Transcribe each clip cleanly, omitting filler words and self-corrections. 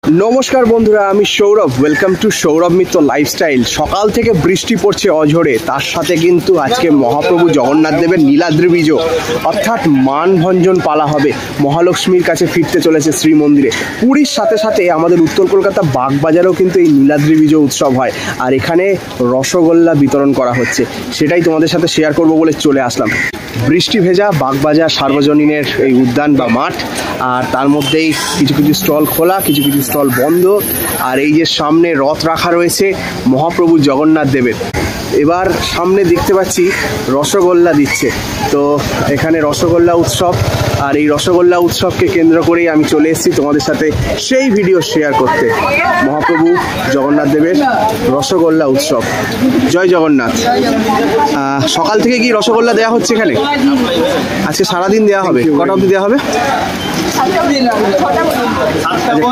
নমস্কার বন্ধুরা, আমি Sourav. Welcome to Sourav Mitra lifestyle. সকাল থেকে বৃষ্টি পড়ছে অঝরে, তার সাথে কিন্তু আজকে মহাপ্রভু জগন্নাথ দেবের নীলাদ্রি বিজে অর্থাৎ মানভঞ্জন পালা হবে। মহালক্ষ্মীর কাছে ফিরতে চলেছে শ্রীমন্দিরে। পুরীর সাথে সাথে আমাদের উত্তর কলকাতা বাগবাজারেও কিন্তু এই নীলাদ্রি বিজে উৎসব হয়, আর এখানে রসগোল্লা বিতরণ করা হচ্ছে। সেটাই তোমাদের সাথে শেয়ার করব বলে চলে আসলাম। বৃষ্টি ভেজা বাগবাজার সার্বজনীনের এই উদ্যান বা মাঠ, আর তার মধ্যেই কিছু কিছু স্টল খোলা, কিছু কিছু স্টল বন্ধ। আর এই যে সামনে রথ রাখা রয়েছে মহাপ্রভু জগন্নাথ দেবের। এবার সামনে দেখতে পাচ্ছি রসগোল্লা দিচ্ছে, তো এখানে রসগোল্লা উৎসব। আর এই রসগোল্লা উৎসবকে কেন্দ্র করেই আমি চলে এসেছি তোমাদের সাথে সেই ভিডিও শেয়ার করতে। মহাপ্রভু জগন্নাথ দেবের রসগোল্লা উৎসব। জয় জগন্নাথ। সকাল থেকে কি রসগোল্লা দেওয়া হচ্ছে এখানে? আজকে সারাদিন দেওয়া হবে। কটা অবধি দেওয়া হবে?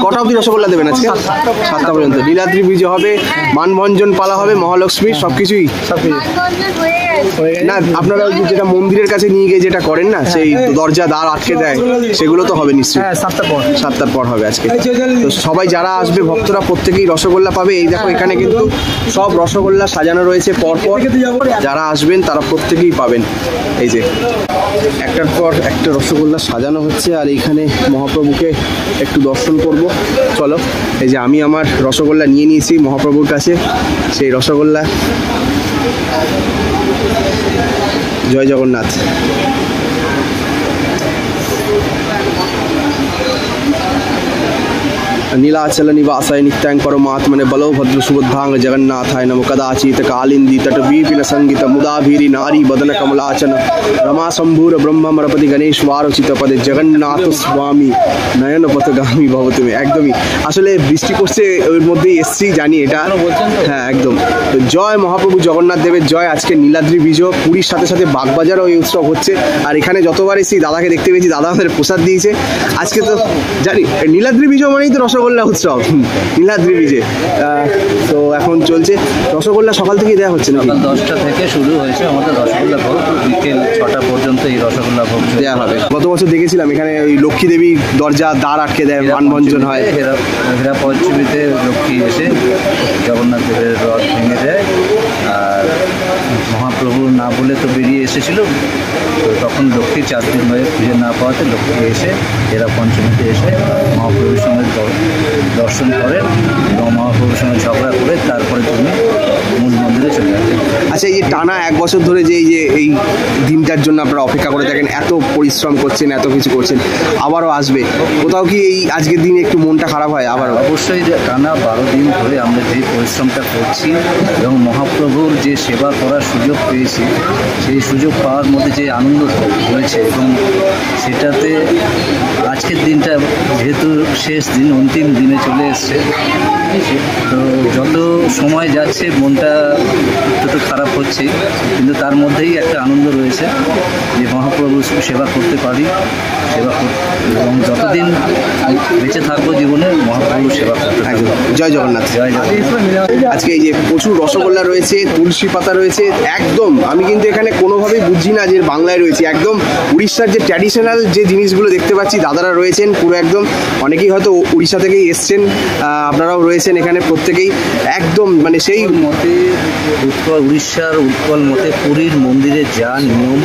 কটা অবধি রসগোল্লা দেবেন আজকে? 7টা পর্যন্ত। নীলাদ্রি বিজে হবে, মানভঞ্জন পালা হবে, মহালক্ষ্মীর সবকিছুই না। আপনারা ওই যেটা মন্দিরের কাছে নিয়ে গিয়ে যেটা করেন না, সেই দরজা দ্বার আটকে দেয়, সেগুলো তো হবে নিশ্চয়ই? 7টার পর হবে আজকে। তো সবাই যারা আসবে ভক্তরা প্রত্যেকেই রসগোল্লা পাবে। এই দেখো এখানে কিন্তু সব রসগোল্লা সাজানো রয়েছে পরপর। যারা আসবেন তারা প্রত্যেকেই পাবেন। এই যে একটার পর একটা রসগোল্লা সাজানো হচ্ছে, আর এইখানে মহাপ্রভুকে একটু দর্শন করব। চলো, এই যে আমি আমার রসগোল্লা নিয়ে নিয়েছি মহাপ্রভুর কাছে, সেই রসগোল্লা। জয় জগন্নাথ। नीलाचल निवासाय नित्यां परमात्मने बलो भद्र सुबुद्धांग जगन्नाथाय नमो। कदाचित कालिंदी तटवीपिन संगीत मुदाभीरी नारी बदन कमलाचन रमा शंभूर ब्रह्मरपति गणेश वारचित पदे जगन्नाथ स्वामी नयन पथगामी भवतु। একদমই আসলে বৃষ্টি পড়ছে, ওর মধ্যেই এসছি জানি এটা। হ্যাঁ একদম। তো জয় মহাপ্রভু জগন্নাথ দেবের জয়। আজকে নীলাদ্রি বিজে, পুরীর সাথে সাথে বাগবাজারও এই উৎসব হচ্ছে। আর এখানে যতবার এসেছি দাদাকে দেখতে পেয়েছি, দাদা আমাদের প্রসাদ দিয়েছে। আজকে তো জানি নীলাদ্রি বিজে মানেই তো রসগোল্লা উৎসব, নীলাদ্রি বিজে। তো এখন চলছে রসগোল্লা, সকাল থেকেই দেওয়া হচ্ছে না? সকাল 10টা থেকে শুরু হয়েছে আমাদের রসগোল্লা ভোগ, বিকেল 6টা পর্যন্ত এই রসগোল্লা ভোগ দেওয়া হবে। গত বছর দেখেছিলাম এখানে ওই লক্ষ্মী দেবী দরজা দ্বার আটকে দেয়, মানভঞ্জন হয়। হীরা পঞ্চমীতে লক্ষ্মী এসে জগন্নাথ দেবের রথ ভেঙে দেয়। আর মহাপ্রভু না বলে তো বেরিয়ে এসেছিল, তো তখন লক্ষ্মী 4 দিন হয়ে খুঁজে না পাওয়াতে লক্ষ্মী এসে হীরা পঞ্চমীতে এসে মহাপ্রভুর সঙ্গে দর্শন করেন এবং মহাপ্রভুর সঙ্গে ঝগড়া করে তারপরে তুমি মূল মন্দিরে চলে আসেন। আচ্ছা, এই যে টানা 1 বছর ধরে যে এই দিনটার জন্য আপনারা অপেক্ষা করে থাকেন, এত পরিশ্রম করছেন, এত কিছু করছেন, আবারও আসবে, কোথাও কি এই আজকের দিনে একটু মনটা খারাপ হয়? আবার অবশ্যই টানা 12 দিন ধরে আমরা যে পরিশ্রমটা করছি এবং মহাপ্রভুর যে সেবা করার সুযোগ পেয়েছি, সেই সুযোগ পাওয়ার মধ্যে যে আনন্দ হয়েছে এবং সেটাতে আজকের দিনটা যেহেতু শেষ দিন, অন্তিম দিনে চলে এসছে, তো যত সময় যাচ্ছে মনটা একটু খারাপ হচ্ছে, কিন্তু তার মধ্যেই একটা আনন্দ রয়েছে যে মহাপ্রভু সেবা করতে পারি, এবং যতদিন বেঁচে থাকবো জীবনে মহাপ্রভু সেবা করতে থাকবো। জয় জগন্নাথ। জয় জগন্নাথ। আজকে এই যে প্রচুর রসগোল্লা রয়েছে, তুলসী পাতা রয়েছে, একদম আমি কিন্তু এখানে কোনোভাবেই বুঝছি না যে বাংলায় রয়েছে। একদম উড়িষ্যার যে ট্র্যাডিশনাল যে জিনিসগুলো দেখতে পাচ্ছি, দাদারা রয়েছেন পুরো একদম, অনেকেই হয়তো উড়িষ্যা থেকেই এসছেন, আপনারাও রয়েছেন এখানে প্রত্যেকেই একদম মানে সেই মতে উড়িষ্যার উৎকল মতে পুরীর মন্দিরে যা নিয়ম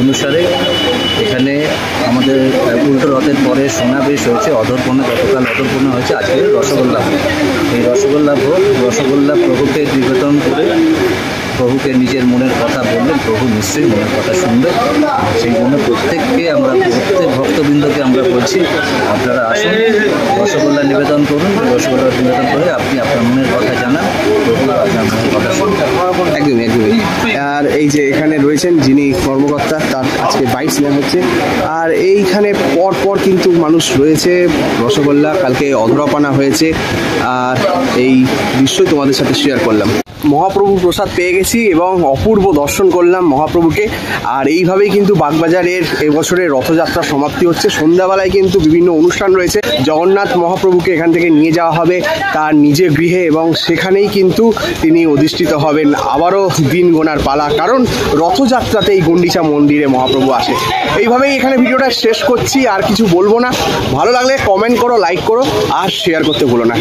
অনুসারে এখানে আমাদের উল্টো রথের পরে সমাবেশ হয়েছে, অধরপণা, গতকাল অধরপণা হয়েছে, আজকে রসগোল্লা ভোগ। এই রসগোল্লা ভোগ, রসগোল্লা প্রভুকে নিবেদন করে প্রভুকে নিজের মনের কথা বললেন, প্রভু নিশ্চয়ই মনের কথা শুনবে। সেই জন্য প্রত্যেক ভক্তবৃন্দকে আমরা বলছি আপনারা আসুন, রসগোল্লা নিবেদন করুন, রসগোল্লা নিবেদন করে আপনি আপনার মনের কথা জানান, প্রভু আপনার মনের কথা শুনবেন। একদমই একদমই। আর এই যে এখানে রয়েছেন যিনি কর্মকর্তা, তার আজকে বাইক নেওয়া হচ্ছে। আর এইখানে পর কিন্তু মানুষ রয়েছে, রসগোল্লা কালকে অধরপানা হয়েছে, আর এই দৃশ্যই তোমাদের সাথে শেয়ার করলাম। মহাপ্রভু প্রসাদ পেয়ে গেছি এবং অপূর্ব দর্শন করলাম মহাপ্রভুকে। আর এইভাবেই কিন্তু বাগবাজারের এবছরের রথযাত্রা সমাপ্তি হচ্ছে। সন্ধ্যাবেলায় কিন্তু বিভিন্ন অনুষ্ঠান রয়েছে। জগন্নাথ মহাপ্রভুকে এখান থেকে নিয়ে যাওয়া হবে তার নিজের গৃহে এবং সেখানেই কিন্তু তিনি অধিষ্ঠিত হবেন। আবারও দিন গোনার পালা, কারণ রথযাত্রাতে এই গুন্ডিচা মন্দিরে মহাপ্রভু আসে। এইভাবেই এখানে ভিডিওটা শেষ করছি, আর কিছু বলবো না। ভালো লাগলে কমেন্ট করো, লাইক করো আর শেয়ার করতে ভুলো না।